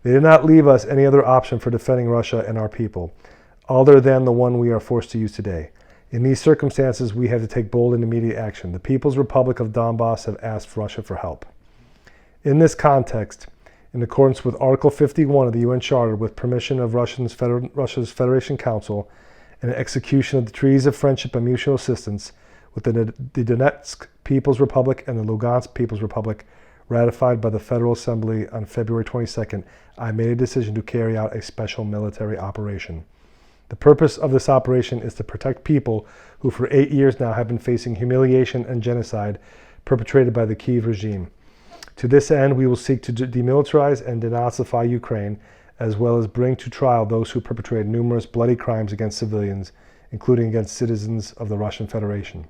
Speaker 1: They did not leave us any other option for defending Russia and our people, other than the one we are forced to use today. In these circumstances, we have to take bold and immediate action. The People's Republic of Donbass have asked Russia for help. In this context, in accordance with Article 51 of the UN Charter, with permission of Russia's Federation Council, and execution of the treaties of friendship and mutual assistance with the Donetsk People's Republic and the Lugansk People's Republic, ratified by the Federal Assembly on February 22nd, I made a decision to carry out a special military operation. The purpose of this operation is to protect people who for 8 years now have been facing humiliation and genocide perpetrated by the Kyiv regime. To this end, we will seek to demilitarize and denazify Ukraine, as well as bring to trial those who perpetrated numerous bloody crimes against civilians, including against citizens of the Russian Federation.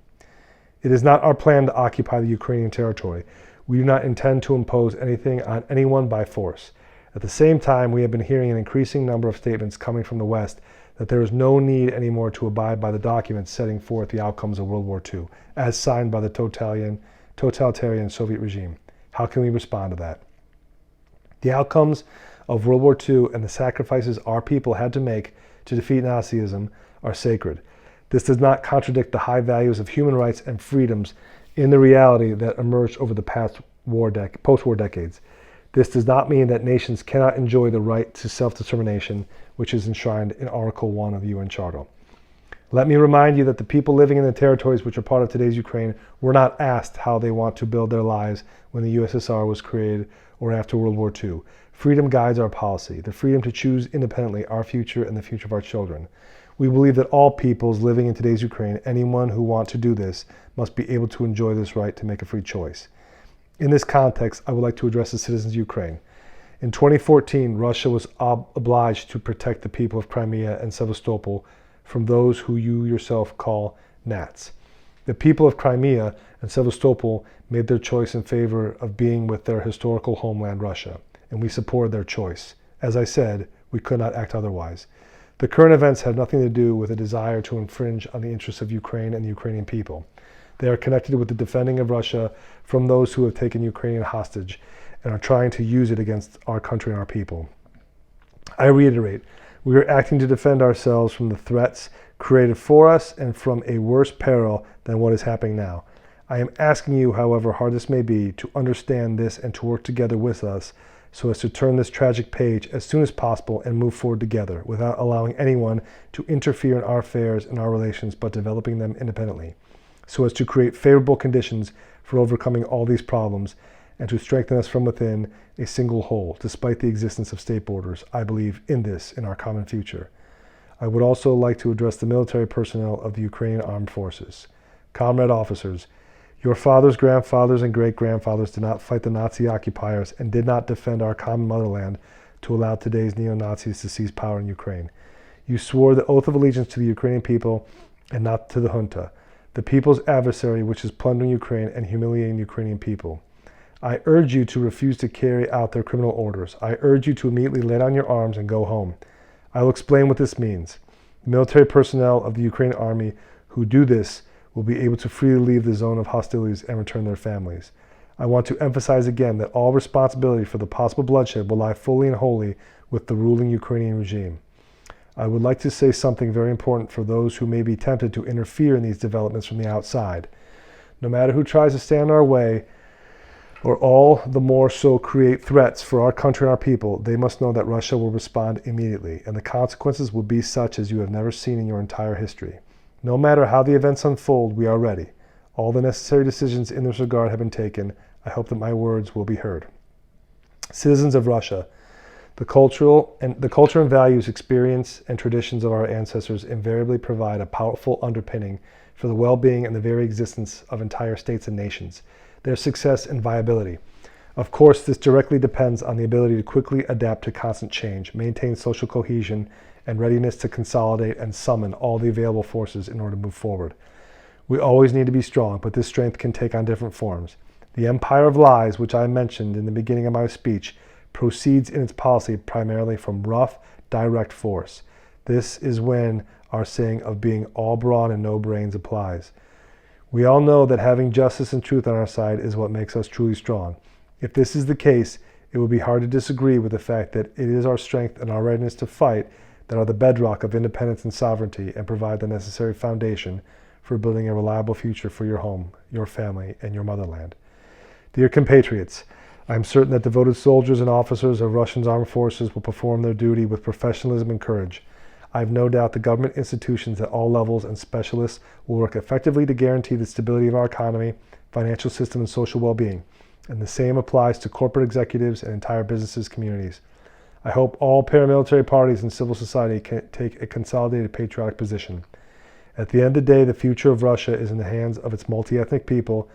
Speaker 1: It is not our plan to occupy the Ukrainian territory. We do not intend to impose anything on anyone by force. At the same time, we have been hearing an increasing number of statements coming from the West that there is no need anymore to abide by the documents setting forth the outcomes of World War II, as signed by the totalitarian Soviet regime. How can we respond to that? The outcomes of World War II and the sacrifices our people had to make to defeat Nazism are sacred. This does not contradict the high values of human rights and freedoms in the reality that emerged over the post-war decades. This does not mean that nations cannot enjoy the right to self-determination, which is enshrined in Article 1 of the UN Charter. Let me remind you that the people living in the territories which are part of today's Ukraine were not asked how they want to build their lives when the USSR was created or after World War II. Freedom guides our policy, the freedom to choose independently our future and the future of our children. We believe that all peoples living in today's Ukraine, anyone who wants to do this, must be able to enjoy this right to make a free choice. In this context, I would like to address the citizens of Ukraine. In 2014, Russia was obliged to protect the people of Crimea and Sevastopol from those who you yourself call Nats. The people of Crimea and Sevastopol made their choice in favor of being with their historical homeland, Russia, and we supported their choice. As I said, we could not act otherwise. The current events have nothing to do with a desire to infringe on the interests of Ukraine and the Ukrainian people. They are connected with the defending of Russia from those who have taken Ukraine hostage and are trying to use it against our country and our people. I reiterate, we are acting to defend ourselves from the threats created for us and from a worse peril than what is happening now. I am asking you, however hard this may be, to understand this and to work together with us so as to turn this tragic page as soon as possible and move forward together without allowing anyone to interfere in our affairs and our relations, but developing them independently, so as to create favorable conditions for overcoming all these problems and to strengthen us from within a single whole, despite the existence of state borders. I believe in this, in our common future. I would also like to address the military personnel of the Ukrainian Armed Forces. Comrade officers, your fathers, grandfathers, and great-grandfathers did not fight the Nazi occupiers and did not defend our common motherland to allow today's neo-Nazis to seize power in Ukraine. You swore the oath of allegiance to the Ukrainian people and not to the junta, the people's adversary which is plundering Ukraine and humiliating the Ukrainian people. I urge you to refuse to carry out their criminal orders. I urge you to immediately lay down your arms and go home. I will explain what this means. The military personnel of the Ukrainian army who do this will be able to freely leave the zone of hostilities and return to their families. I want to emphasize again that all responsibility for the possible bloodshed will lie fully and wholly with the ruling Ukrainian regime. I would like to say something very important for those who may be tempted to interfere in these developments from the outside. No matter who tries to stand in our way, or all the more so create threats for our country and our people, they must know that Russia will respond immediately, and the consequences will be such as you have never seen in your entire history. No matter how the events unfold, we are ready. All the necessary decisions in this regard have been taken. I hope that my words will be heard. Citizens of Russia, the culture and values, experience, and traditions of our ancestors invariably provide a powerful underpinning for the well-being and the very existence of entire states and nations, their success and viability. Of course, this directly depends on the ability to quickly adapt to constant change, maintain social cohesion, and readiness to consolidate and summon all the available forces in order to move forward. We always need to be strong, but this strength can take on different forms. The empire of lies, which I mentioned in the beginning of my speech, proceeds in its policy primarily from rough, direct force. This is when our saying of being all brawn and no brains applies. We all know that having justice and truth on our side is what makes us truly strong. If this is the case, it would be hard to disagree with the fact that it is our strength and our readiness to fight that are the bedrock of independence and sovereignty and provide the necessary foundation for building a reliable future for your home, your family, and your motherland. Dear compatriots, I am certain that devoted soldiers and officers of Russia's armed forces will perform their duty with professionalism and courage. I have no doubt the government institutions at all levels and specialists will work effectively to guarantee the stability of our economy, financial system, and social well-being. And the same applies to corporate executives and entire businesses communities. I hope all paramilitary parties and civil society can take a consolidated patriotic position. At the end of the day, the future of Russia is in the hands of its multi-ethnic people,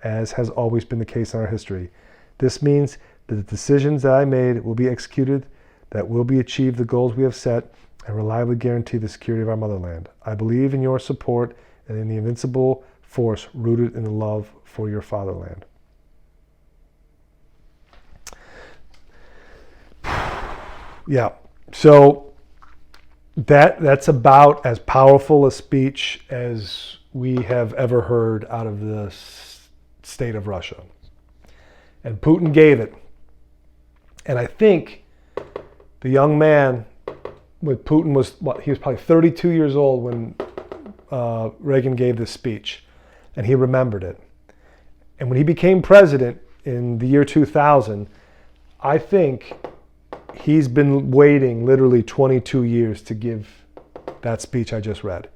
Speaker 1: as has always been the case in our history. This means that the decisions that I made will be executed, that will be achieved the goals we have set, and reliably guarantee the security of our motherland. I believe in your support and in the invincible force rooted in the love for your fatherland. Yeah, so that's about as powerful a speech as we have ever heard out of the state of Russia. And Putin gave it. And I think the young man with Putin was, he was probably 32 years old when Reagan gave this speech, and he remembered it. And when he became president in the year 2000, I think he's been waiting literally 22 years to give that speech I just read.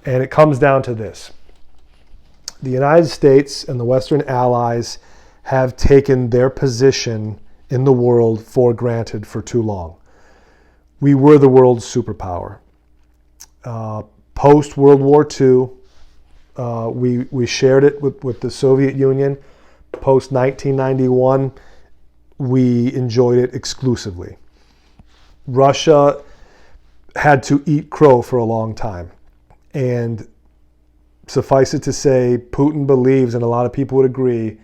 Speaker 1: And it comes down to this. The United States and the Western allies have taken their position in the world for granted for too long. We were the world's superpower. Post-World War II, we shared it with the Soviet Union. Post-1991, we enjoyed it exclusively. Russia had to eat crow for a long time. And suffice it to say, Putin believes, and a lot of people would agree,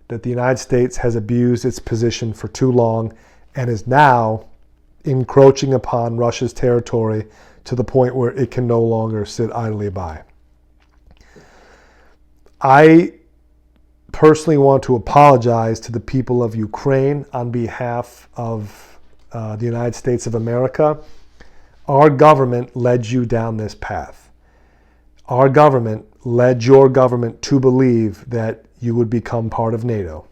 Speaker 1: that the United States has abused its position for too long and is now encroaching upon Russia's territory to the point where it can no longer sit idly by. I personally want to apologize to the people of Ukraine on behalf of the United States of America. Our government led you down this path. Our government led your government to believe that you would become part of NATO.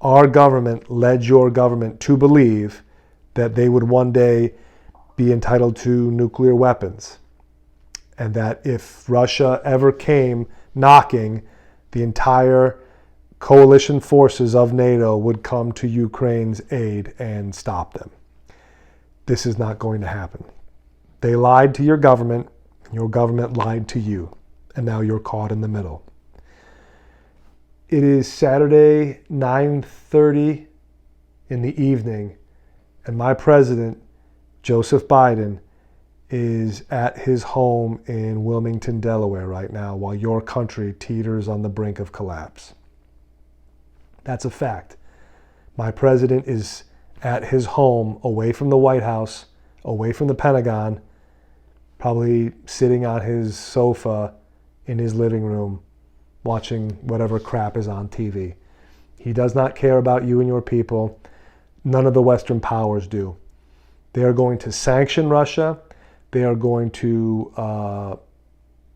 Speaker 1: Our government led your government to believe that they would one day be entitled to nuclear weapons, and that if Russia ever came knocking, the entire coalition forces of NATO would come to Ukraine's aid and stop them. This is not going to happen. They lied to your government lied to you, and now you're caught in the middle. It is Saturday, 9:30 in the evening, and my president, Joseph Biden, is at his home in Wilmington, Delaware right now, while your country teeters on the brink of collapse. That's a fact. My president is at his home, away from the White House, away from the Pentagon, probably sitting on his sofa in his living room, watching whatever crap is on TV. He does not care about you and your people. None of the Western powers do. They are going to sanction Russia. They are going to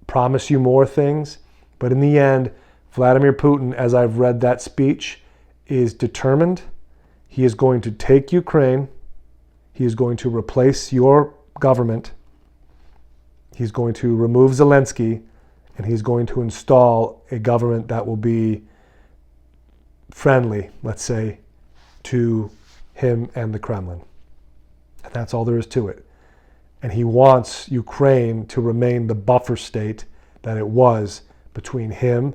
Speaker 1: promise you more things. But in the end, Vladimir Putin, as I've read that speech, is determined. He is going to take Ukraine. He is going to replace your government. He's going to remove Zelensky, and he's going to install a government that will be friendly, let's say, to him and the Kremlin. And that's all there is to it. And he wants Ukraine to remain the buffer state that it was between him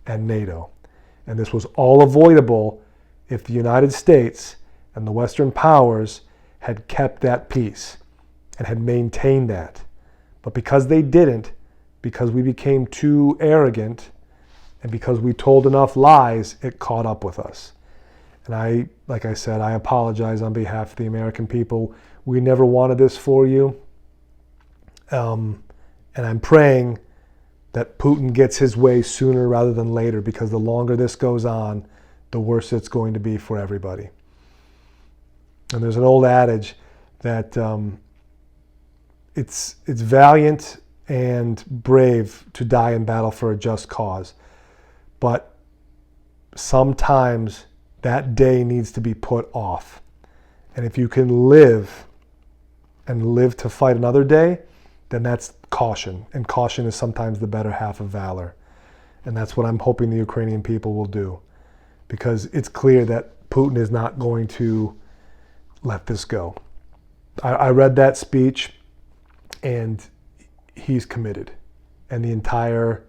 Speaker 1: and NATO. And this was all avoidable if the United States and the Western powers had kept that peace and had maintained that. But because they didn't, because we became too arrogant, and because we told enough lies, it caught up with us. And like I said, I apologize on behalf of the American people. We never wanted this for you. And I'm praying that Putin gets his way sooner rather than later, because the longer this goes on, the worse it's going to be for everybody. And there's an old adage that it's valiant and brave to die in battle for a just cause. But sometimes that day needs to be put off. And if you can live to fight another day, then that's caution. And caution is sometimes the better half of valor. And that's what I'm hoping the Ukrainian people will do. because it's clear that Putin is not going to let this go. I read that speech, and he's committed, and the entire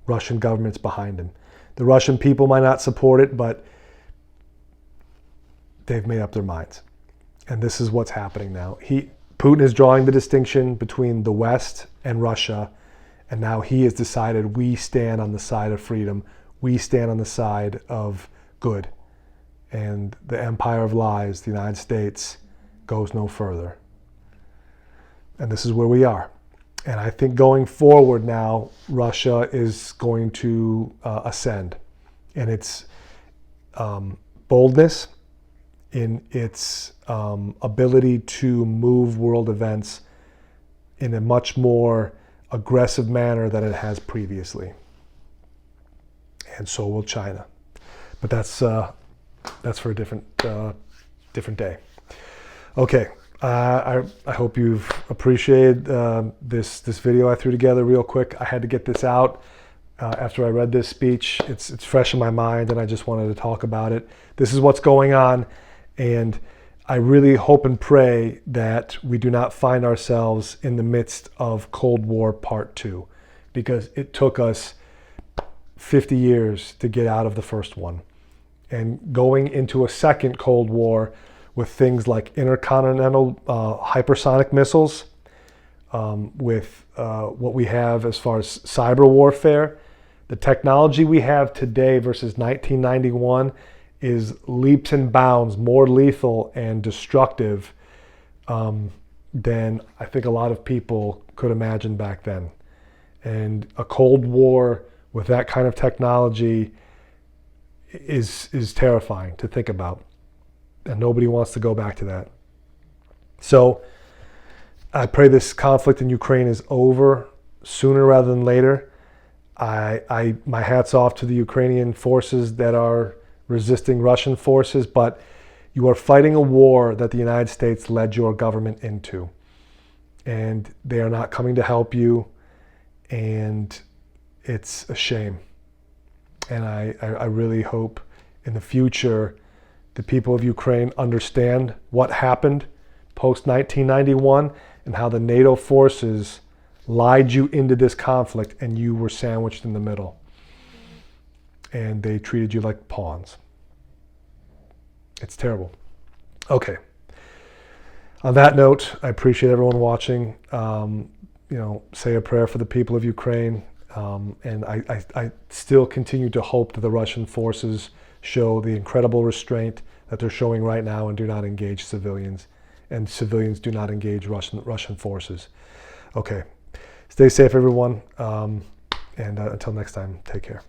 Speaker 1: Russian government's behind him. The Russian people might not support it, but they've made up their minds. And this is what's happening now. Putin is drawing the distinction between the West and Russia, and now he has decided we stand on the side of freedom. We stand on the side of good. And the empire of lies, the United States, goes no further. And this is where we are. And I think going forward now, Russia is going to ascend in its boldness, in its ability to move world events in a much more aggressive manner than it has previously. And so will China. But that's for a different day. Okay. I hope you've appreciated this video I threw together real quick. I had to get this out after I read this speech. It's fresh in my mind, and I just wanted to talk about it. This is what's going on, and I really hope and pray that we do not find ourselves in the midst of Cold War Part 2, because it took us 50 years to get out of the first one. And going into a second Cold War with things like intercontinental hypersonic missiles, with what we have as far as cyber warfare. The technology we have today versus 1991 is leaps and bounds more lethal and destructive than I think a lot of people could imagine back then. And a Cold War with that kind of technology is terrifying to think about. And nobody wants to go back to that. So I pray this conflict in Ukraine is over sooner rather than later. My hat's off to the Ukrainian forces that are resisting Russian forces, but you are fighting a war that the United States led your government into. And they are not coming to help you, and it's a shame. And I really hope in the future the people of Ukraine understand what happened post-1991 and how the NATO forces lied you into this conflict and you were sandwiched in the middle. And they treated you like pawns. It's terrible. Okay. On that note, I appreciate everyone watching. Say a prayer for the people of Ukraine. And I still continue to hope that the Russian forces show the incredible restraint that they're showing right now and do not engage civilians, and civilians do not engage Russian forces. Okay, stay safe, everyone, and until next time, take care.